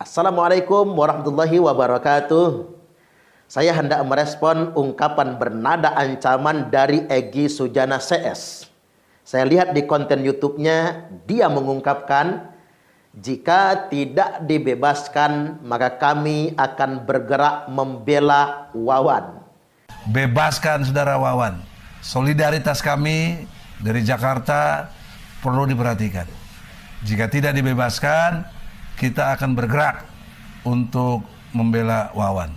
Assalamualaikum warahmatullahi wabarakatuh. Saya hendak merespon ungkapan bernada ancaman dari Egy Sujana CS. Saya lihat di konten YouTube-nya, dia mengungkapkan, jika tidak dibebaskan, maka kami akan bergerak membela Wawan. Bebaskan saudara Wawan. Solidaritas kami dari Jakarta perlu diperhatikan. Jika tidak dibebaskan, kita akan bergerak untuk membela Wawan.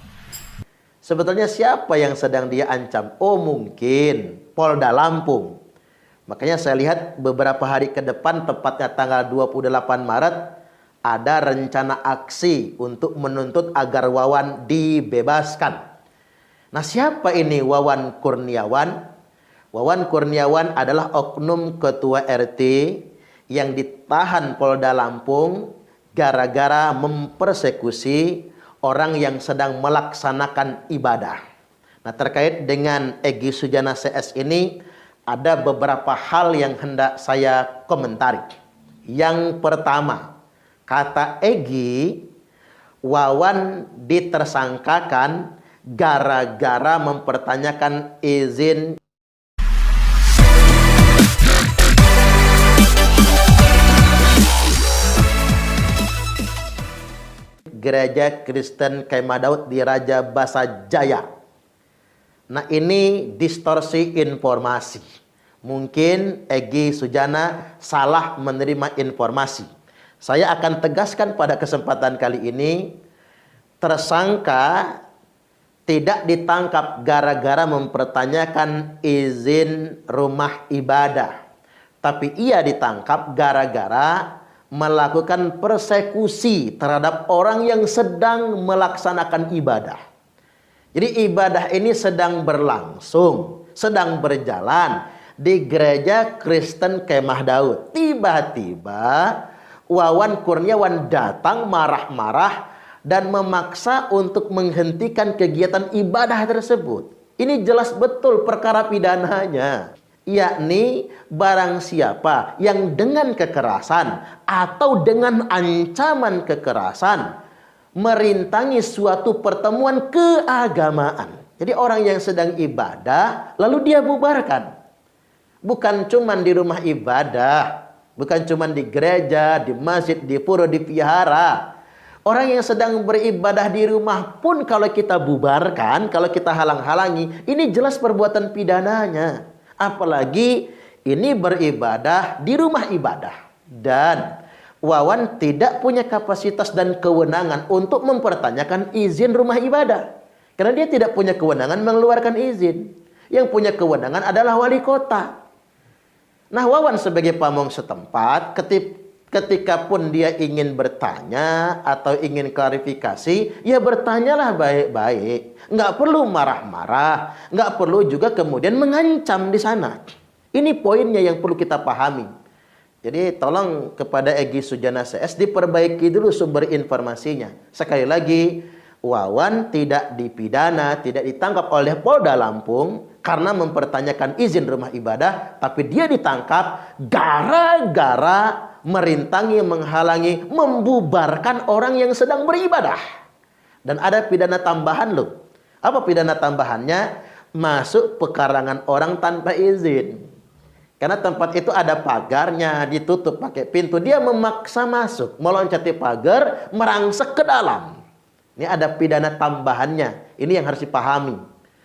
Sebetulnya siapa yang sedang dia ancam? Oh, mungkin Polda Lampung. Makanya saya lihat beberapa hari ke depan, tepatnya tanggal 28 Maret, ada rencana aksi untuk menuntut agar Wawan dibebaskan. Nah, siapa ini Wawan Kurniawan? Wawan Kurniawan adalah oknum ketua RT yang ditahan Polda Lampung gara-gara mempersekusi orang yang sedang melaksanakan ibadah. Nah, terkait dengan Egy Sujana CS ini, ada beberapa hal yang hendak saya komentari. Yang pertama, kata Egy, Wawan ditersangkakan gara-gara mempertanyakan izin Gereja Kristen Kemah Daud di Raja Basa Jaya. Nah, ini distorsi informasi. Mungkin Egy Sujana salah menerima informasi. Saya akan tegaskan pada kesempatan kali ini, tersangka tidak ditangkap gara-gara mempertanyakan izin rumah ibadah. Tapi ia ditangkap gara-gara melakukan persekusi terhadap orang yang sedang melaksanakan ibadah. Jadi ibadah ini sedang berlangsung, sedang berjalan di Gereja Kristen Kemah Daud. Tiba-tiba Wawan Kurniawan datang marah-marah dan memaksa untuk menghentikan kegiatan ibadah tersebut. Ini jelas betul perkara pidananya, yakni barang siapa yang dengan kekerasan atau dengan ancaman kekerasan merintangi suatu pertemuan keagamaan. Jadi orang yang sedang ibadah lalu dia bubarkan. Bukan cuma di rumah ibadah, bukan cuma di gereja, di masjid, di pura, di vihara. Orang yang sedang beribadah di rumah pun kalau kita bubarkan, kalau kita halang-halangi, ini jelas perbuatan pidananya. Apalagi ini beribadah di rumah ibadah. Dan Wawan tidak punya kapasitas dan kewenangan untuk mempertanyakan izin rumah ibadah. Karena dia tidak punya kewenangan mengeluarkan izin. Yang punya kewenangan adalah wali kota. Nah, Wawan sebagai pamong setempat, ketika pun dia ingin bertanya atau ingin klarifikasi, ya bertanyalah baik-baik. Nggak perlu marah-marah, nggak perlu juga kemudian mengancam di sana. Ini poinnya yang perlu kita pahami. Jadi tolong kepada Egy Sujana CS diperbaiki dulu sumber informasinya. Sekali lagi, Wawan tidak dipidana, tidak ditangkap oleh Polda Lampung karena mempertanyakan izin rumah ibadah, tapi dia ditangkap gara-gara merintangi, menghalangi, membubarkan orang yang sedang beribadah. Dan ada pidana tambahan loh. Apa pidana tambahannya? Masuk pekarangan orang tanpa izin. Karena tempat itu ada pagarnya, ditutup pakai pintu. Dia memaksa masuk, meloncati pagar, merangsek ke dalam. Ini ada pidana tambahannya. Ini yang harus dipahami.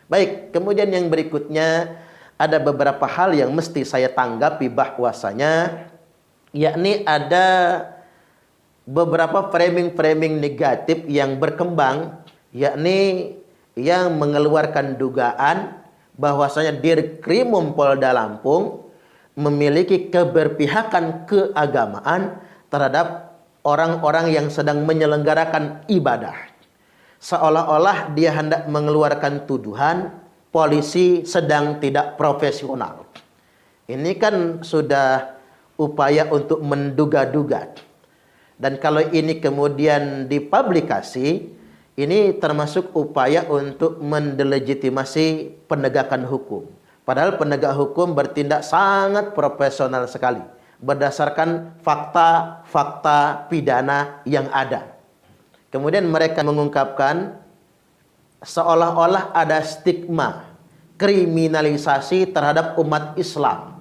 Baik, kemudian yang berikutnya ada beberapa hal yang mesti saya tanggapi bahwasanya, yakni ada beberapa framing-framing negatif yang berkembang, yakni yang mengeluarkan dugaan bahwasanya Dirkrimum Polda Lampung memiliki keberpihakan keagamaan terhadap orang-orang yang sedang menyelenggarakan ibadah. Seolah-olah dia hendak mengeluarkan tuduhan polisi sedang tidak profesional. Ini kan sudah upaya untuk menduga-duga. Dan kalau ini kemudian dipublikasi, ini termasuk upaya untuk mendelegitimasi penegakan hukum. Padahal penegak hukum bertindak sangat profesional sekali berdasarkan fakta-fakta pidana yang ada. Kemudian mereka mengungkapkan seolah-olah ada stigma kriminalisasi terhadap umat Islam.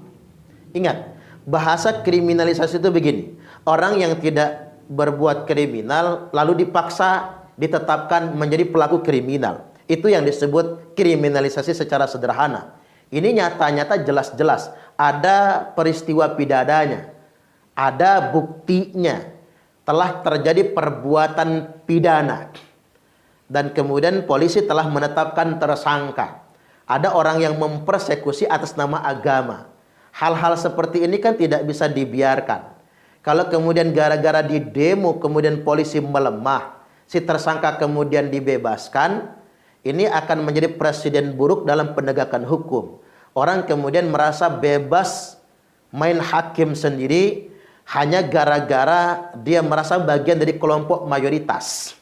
Ingat, bahasa kriminalisasi itu begini. Orang yang tidak berbuat kriminal lalu dipaksa ditetapkan menjadi pelaku kriminal. Itu yang disebut kriminalisasi secara sederhana. Ini nyata-nyata jelas-jelas ada peristiwa pidananya, ada buktinya, telah terjadi perbuatan pidana. Dan kemudian polisi telah menetapkan tersangka. Ada orang yang mempersekusi atas nama agama. Hal-hal seperti ini kan tidak bisa dibiarkan. Kalau kemudian gara-gara di demo kemudian polisi melemah, si tersangka kemudian dibebaskan, ini akan menjadi presiden buruk dalam penegakan hukum. Orang kemudian merasa bebas main hakim sendiri hanya gara-gara dia merasa bagian dari kelompok mayoritas.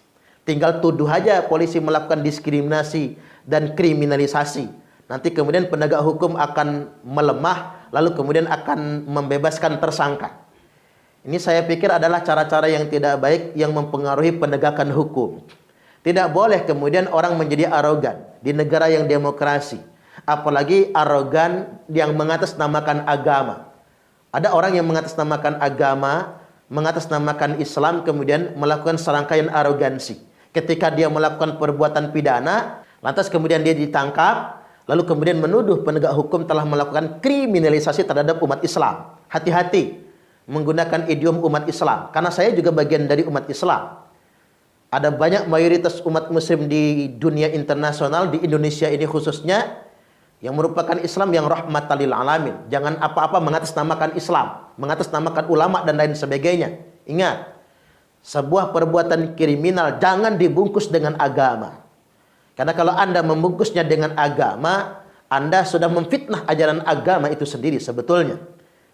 Tinggal tuduh aja polisi melakukan diskriminasi dan kriminalisasi. Nanti kemudian penegak hukum akan melemah, lalu kemudian akan membebaskan tersangka. Ini saya pikir adalah cara-cara yang tidak baik yang mempengaruhi penegakan hukum. Tidak boleh kemudian orang menjadi arogan di negara yang demokrasi. Apalagi arogan yang mengatasnamakan agama. Ada orang yang mengatasnamakan agama, mengatasnamakan Islam, kemudian melakukan serangkaian arogansi. Ketika dia melakukan perbuatan pidana, lantas kemudian dia ditangkap, lalu kemudian menuduh penegak hukum telah melakukan kriminalisasi terhadap umat Islam. Hati-hati menggunakan idiom umat Islam, karena saya juga bagian dari umat Islam. Ada banyak mayoritas umat muslim di dunia internasional, di Indonesia ini khususnya, yang merupakan Islam yang rahmatan lil alamin. Jangan apa-apa mengatasnamakan Islam, mengatasnamakan ulama dan lain sebagainya. Ingat, sebuah perbuatan kriminal jangan dibungkus dengan agama. Karena kalau Anda membungkusnya dengan agama, Anda sudah memfitnah ajaran agama itu sendiri sebetulnya.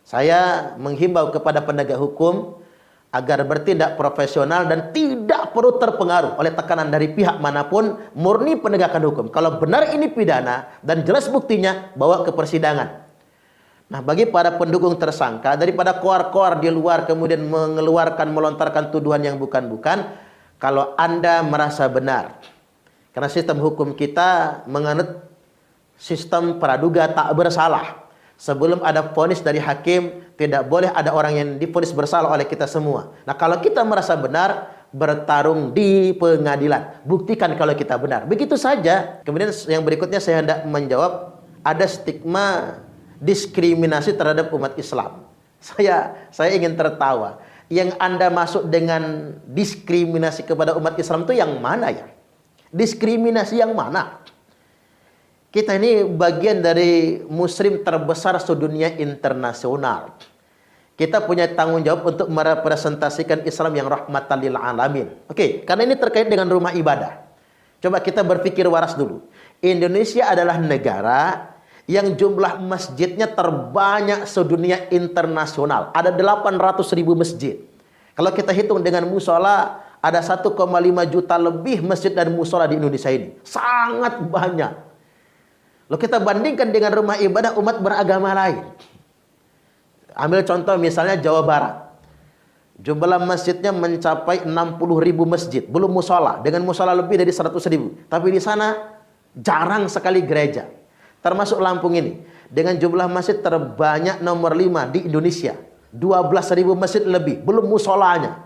Saya menghimbau kepada penegak hukum agar bertindak profesional dan tidak perlu terpengaruh oleh tekanan dari pihak manapun, murni penegakan hukum. Kalau benar ini pidana dan jelas buktinya, bawa ke persidangan. Nah, bagi para pendukung tersangka, daripada koar-koar di luar kemudian melontarkan tuduhan yang bukan-bukan, kalau Anda merasa benar, karena sistem hukum kita menganut sistem praduga tak bersalah. Sebelum ada vonis dari hakim, tidak boleh ada orang yang divonis bersalah oleh kita semua. Nah, kalau kita merasa benar, bertarung di pengadilan. Buktikan kalau kita benar. Begitu saja. Kemudian yang berikutnya saya hendak menjawab, ada stigma diskriminasi terhadap umat Islam. Saya ingin tertawa. Yang Anda masuk dengan diskriminasi kepada umat Islam itu yang mana ya? Diskriminasi yang mana? Kita ini bagian dari muslim terbesar sedunia internasional. Kita punya tanggung jawab untuk merepresentasikan Islam yang rahmatan lil alamin. Oke, karena ini terkait dengan rumah ibadah. Coba kita berpikir waras dulu. Indonesia adalah negara yang jumlah masjidnya terbanyak sedunia internasional. Ada 800.000 masjid. Kalau kita hitung dengan musola, ada 1,5 juta lebih masjid dan musola di Indonesia ini. Sangat banyak. Lalu kita bandingkan dengan rumah ibadah umat beragama lain. Ambil contoh misalnya Jawa Barat. Jumlah masjidnya mencapai 60.000 masjid. Belum musola. Dengan musola lebih dari 100.000. Tapi di sana jarang sekali gereja. Termasuk Lampung ini. Dengan jumlah masjid terbanyak nomor 5 di Indonesia. 12.000 masjid lebih. Belum musolanya.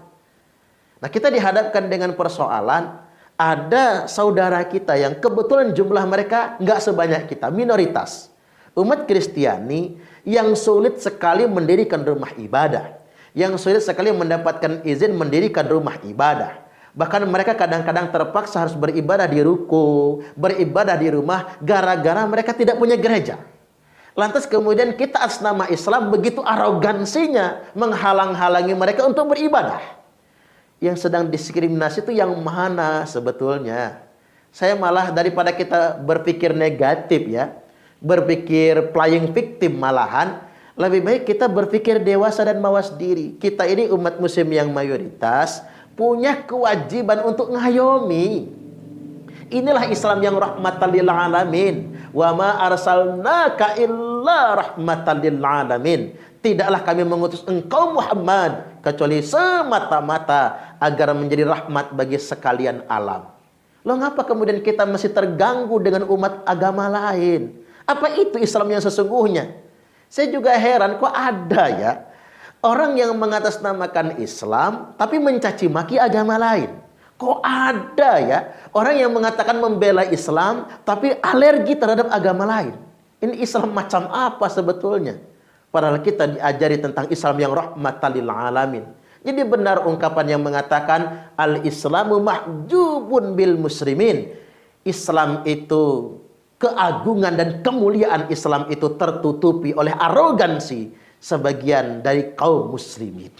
Nah, kita dihadapkan dengan persoalan, ada saudara kita yang kebetulan jumlah mereka nggak sebanyak kita, minoritas. Umat Kristiani yang sulit sekali mendirikan rumah ibadah. Yang sulit sekali mendapatkan izin mendirikan rumah ibadah. Bahkan mereka kadang-kadang terpaksa harus beribadah di ruko, beribadah di rumah, gara-gara mereka tidak punya gereja. Lantas kemudian kita atas nama Islam begitu arogansinya menghalang-halangi mereka untuk beribadah. Yang sedang diskriminasi itu yang mana sebetulnya? Saya malah daripada kita berpikir negatif ya, berpikir playing victim malahan, lebih baik kita berpikir dewasa dan mawas diri. Kita ini umat muslim yang mayoritas, punya kewajiban untuk ngayomi. Inilah Islam yang rahmatan lil alamin. Wa ma arsalnaka illa rahmatan lil alamin. tidaklah kami mengutus engkau Muhammad kecuali semata-mata agar menjadi rahmat bagi sekalian alam. Loh, ngapa kemudian kita masih terganggu dengan umat agama lain? Apa itu Islam yang sesungguhnya? Saya juga heran, kok ada ya orang yang mengatasnamakan Islam tapi mencaci maki agama lain. Kok ada ya orang yang mengatakan membela Islam tapi alergi terhadap agama lain. Ini Islam macam apa sebetulnya? Padahal kita diajari tentang Islam yang rahmatan lil alamin. Jadi benar ungkapan yang mengatakan al-Islamu mahjubun bil muslimin. Islam itu, keagungan dan kemuliaan Islam itu tertutupi oleh arogansi sebagian dari kaum muslimin.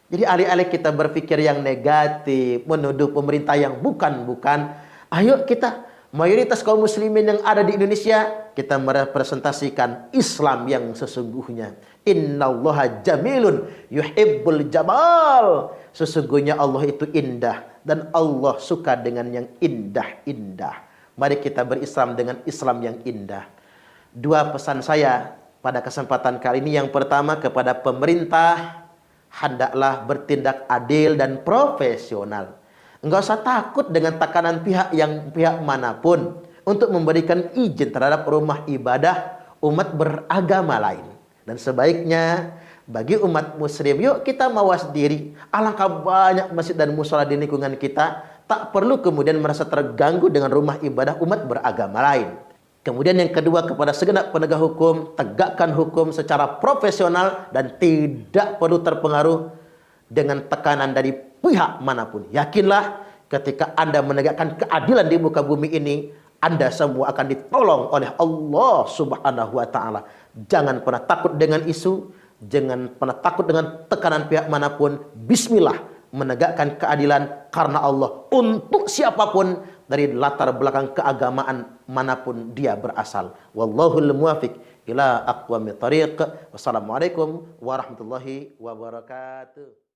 Jadi alih-alih kita berpikir yang negatif, menuduh pemerintah yang bukan-bukan, ayo kita, mayoritas kaum muslimin yang ada di Indonesia, kita merepresentasikan Islam yang sesungguhnya. Innallaha jamilun yuhibbul jamal. Sesungguhnya Allah itu indah dan Allah suka dengan yang indah-indah. Mari kita berislam dengan Islam yang indah. Dua pesan saya pada kesempatan kali ini. Yang pertama, kepada pemerintah, hendaklah bertindak adil dan profesional. Enggak usah takut dengan tekanan pihak manapun untuk memberikan izin terhadap rumah ibadah umat beragama lain. Dan sebaiknya bagi umat muslim, yuk kita mawas diri. Alangkah banyak masjid dan mushola di lingkungan kita, tak perlu kemudian merasa terganggu dengan rumah ibadah umat beragama lain. Kemudian yang kedua, kepada segenap penegak hukum, tegakkan hukum secara profesional dan tidak perlu terpengaruh dengan tekanan dari pihak manapun. Yakinlah ketika Anda menegakkan keadilan di muka bumi ini, Anda semua akan ditolong oleh Allah Subhanahu wa Ta'ala. Jangan pernah takut dengan isu, jangan pernah takut dengan tekanan pihak manapun. Bismillah menegakkan keadilan karena Allah untuk siapapun dari latar belakang keagamaan manapun dia berasal. Wallahul muwafiq ila aqwamit thariq. Wassalamualaikum warahmatullahi wabarakatuh.